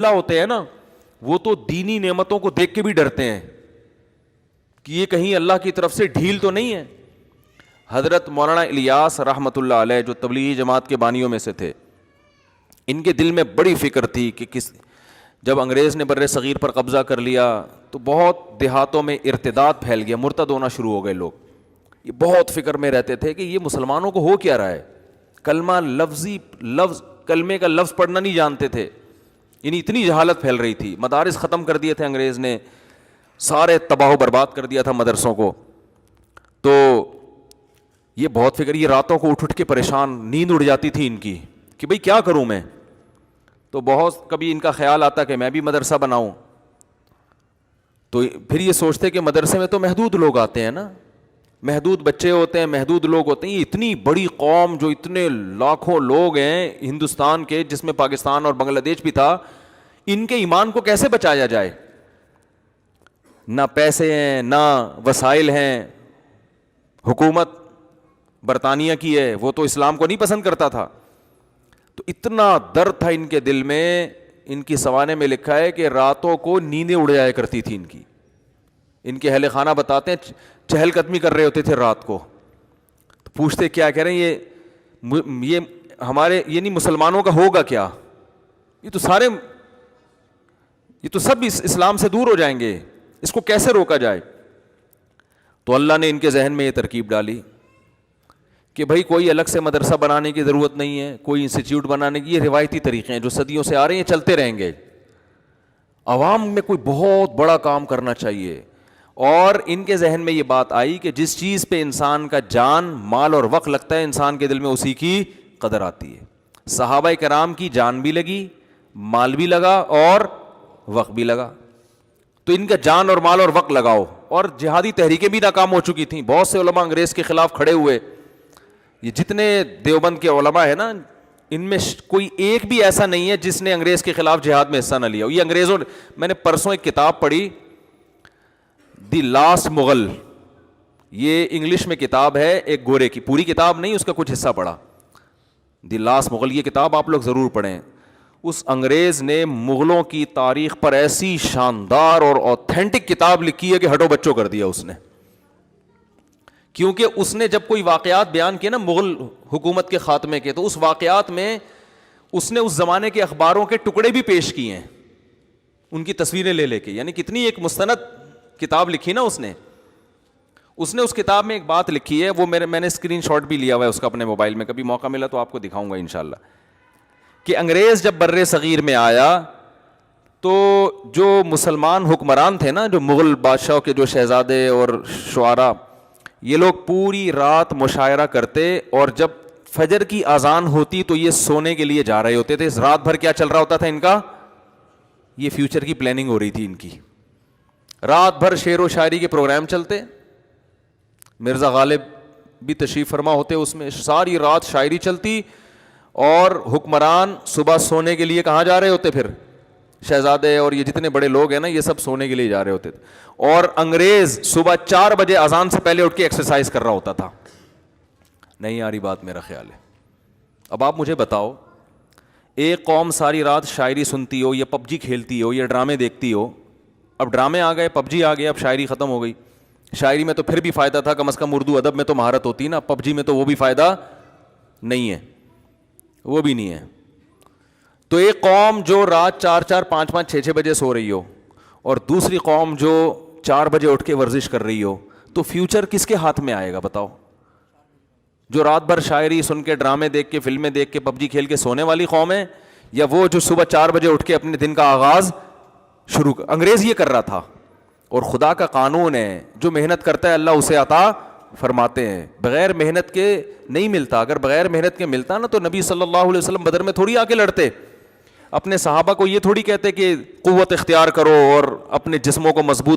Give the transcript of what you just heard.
اللہ ہوتے ہیں نا وہ تو دینی نعمتوں کو دیکھ کے بھی ڈرتے ہیں کہ یہ کہیں اللہ کی طرف سے ڈھیل تو نہیں ہے. حضرت مولانا الیاس رحمۃ اللہ علیہ جو تبلیغی جماعت کے بانیوں میں سے تھے, ان کے دل میں بڑی فکر تھی کہ جب انگریز نے بر صغیر پر قبضہ کر لیا تو بہت دیہاتوں میں ارتداد پھیل گیا, مرتد ہونا شروع ہو گئے لوگ. یہ بہت فکر میں رہتے تھے کہ یہ مسلمانوں کو ہو کیا رہا ہے. کلمہ لفظ کلمے کا لفظ پڑھنا نہیں جانتے تھے, یعنی اتنی جہالت پھیل رہی تھی. مدارس ختم کر دیے تھے انگریز نے, سارے تباہ و برباد کر دیا تھا مدرسوں کو. تو یہ بہت فکر, یہ راتوں کو اٹھ کے پریشان, نیند اڑ جاتی تھی ان کی کہ بھئی کیا کروں میں. تو بہت کبھی ان کا خیال آتا کہ میں بھی مدرسہ بناؤں. تو پھر یہ سوچتے کہ مدرسے میں تو محدود لوگ آتے ہیں نا, محدود بچے ہوتے ہیں, محدود لوگ ہوتے ہیں. یہ اتنی بڑی قوم جو اتنے لاکھوں لوگ ہیں ہندوستان کے, جس میں پاکستان اور بنگلہ دیش بھی تھا, ان کے ایمان کو کیسے بچایا جائے. نہ پیسے ہیں نہ وسائل ہیں, حکومت برطانیہ کی ہے, وہ تو اسلام کو نہیں پسند کرتا تھا. تو اتنا درد تھا ان کے دل میں. ان کی سوانے میں لکھا ہے کہ راتوں کو نیندیں اڑ جایا کرتی تھی ان کی. ان کے اہل خانہ بتاتے ہیں چہل قدمی کر رہے ہوتے تھے رات کو. تو پوچھتے کیا کہہ رہے ہیں, یہ ہمارے یعنی مسلمانوں کا ہوگا کیا, یہ تو سب اسلام سے دور ہو جائیں گے, اس کو کیسے روکا جائے. تو اللہ نے ان کے ذہن میں یہ ترکیب ڈالی کہ بھائی کوئی الگ سے مدرسہ بنانے کی ضرورت نہیں ہے, کوئی انسٹیٹیوٹ بنانے کی, یہ روایتی طریقے ہیں جو صدیوں سے آ رہے ہیں, چلتے رہیں گے. عوام میں کوئی بہت بڑا کام کرنا چاہیے. اور ان کے ذہن میں یہ بات آئی کہ جس چیز پہ انسان کا جان, مال اور وقت لگتا ہے, انسان کے دل میں اسی کی قدر آتی ہے. صحابہ کرام کی جان بھی لگی, مال بھی لگا اور وقت بھی لگا. تو ان کا جان اور مال اور وقت لگاؤ. اور جہادی تحریکیں بھی ناکام ہو چکی تھیں, بہت سے علماء انگریز کے خلاف کھڑے ہوئے. یہ جتنے دیوبند کے علماء ہیں نا, ان میں کوئی ایک بھی ایسا نہیں ہے جس نے انگریز کے خلاف جہاد میں حصہ نہ لیا. یہ انگریزوں, میں نے پرسوں ایک کتاب پڑھی, دی لاسٹ مغل, یہ انگلش میں کتاب ہے ایک گورے کی, پوری کتاب نہیں, اس کا کچھ حصہ پڑھا. دی لاسٹ مغل, یہ کتاب آپ لوگ ضرور پڑھیں. اس انگریز نے مغلوں کی تاریخ پر ایسی شاندار اور اوتھینٹک کتاب لکھی ہے کہ ہٹو بچوں کر دیا اس نے. کیونکہ اس نے جب کوئی واقعات بیان کیے نا مغل حکومت کے خاتمے کے, تو اس واقعات میں اس نے اس زمانے کے اخباروں کے ٹکڑے بھی پیش کیے ہیں, ان کی تصویریں لے لے کے. یعنی کتنی ایک مستند کتاب لکھی نا اس نے. اس کتاب میں ایک بات لکھی ہے, وہ میں نے اسکرین شاٹ بھی لیا ہوا ہے اس کا اپنے موبائل میں, کبھی موقع ملا تو آپ کو دکھاؤں گا انشاءاللہ. کہ انگریز جب بر صغیر میں آیا تو جو مسلمان حکمران تھے نا, جو مغل بادشاہوں کے جو شہزادے اور شعراء, یہ لوگ پوری رات مشاعرہ کرتے, اور جب فجر کی اذان ہوتی تو یہ سونے کے لیے جا رہے ہوتے تھے. رات بھر کیا چل رہا ہوتا تھا ان کا, یہ فیوچر کی پلاننگ ہو رہی تھی ان کی. رات بھر شعر و شاعری کے پروگرام چلتے, مرزا غالب بھی تشریف فرما ہوتے اس میں, ساری رات شاعری چلتی, اور حکمران صبح سونے کے لیے کہاں جا رہے ہوتے, پھر شہزادے اور یہ جتنے بڑے لوگ ہیں نا, یہ سب سونے کے لیے جا رہے ہوتے تھے. اور انگریز صبح 4 بجے اذان سے پہلے اٹھ کے ایکسرسائز کر رہا ہوتا تھا. نہیں آ رہی بات, میرا خیال ہے. اب آپ مجھے بتاؤ, ایک قوم ساری رات شاعری سنتی ہو, یا پب جی کھیلتی ہو, یا ڈرامے دیکھتی ہو. اب ڈرامے آ گئے, پب جی آ گیا, اب شاعری ختم ہو گئی. شاعری میں تو پھر بھی فائدہ تھا, کم از کم اردو ادب میں تو مہارت ہوتی نا. پب جی میں تو وہ بھی فائدہ نہیں ہے, وہ بھی نہیں ہے. تو ایک قوم جو رات 4 5 6 بجے سو رہی ہو, اور دوسری قوم جو 4 بجے اٹھ کے ورزش کر رہی ہو, تو فیوچر کس کے ہاتھ میں آئے گا بتاؤ. جو رات بھر شاعری سن کے, ڈرامے دیکھ کے, فلمیں دیکھ کے, پب جی کھیل کے سونے والی قوم ہے, یا وہ جو صبح 4 بجے اٹھ کے اپنے دن کا آغاز شروع انگریز یہ کر رہا تھا. اور خدا کا قانون ہے, جو محنت کرتا ہے اللہ اسے عطا فرماتے ہیں. بغیر محنت کے نہیں ملتا. اگر بغیر محنت کے ملتا نا تو نبی صلی اللہ علیہ وسلم بدر میں تھوڑی آ کے لڑتے. اپنے صحابہ کو یہ تھوڑی کہتے کہ قوت اختیار کرو اور اپنے جسموں کو مضبوط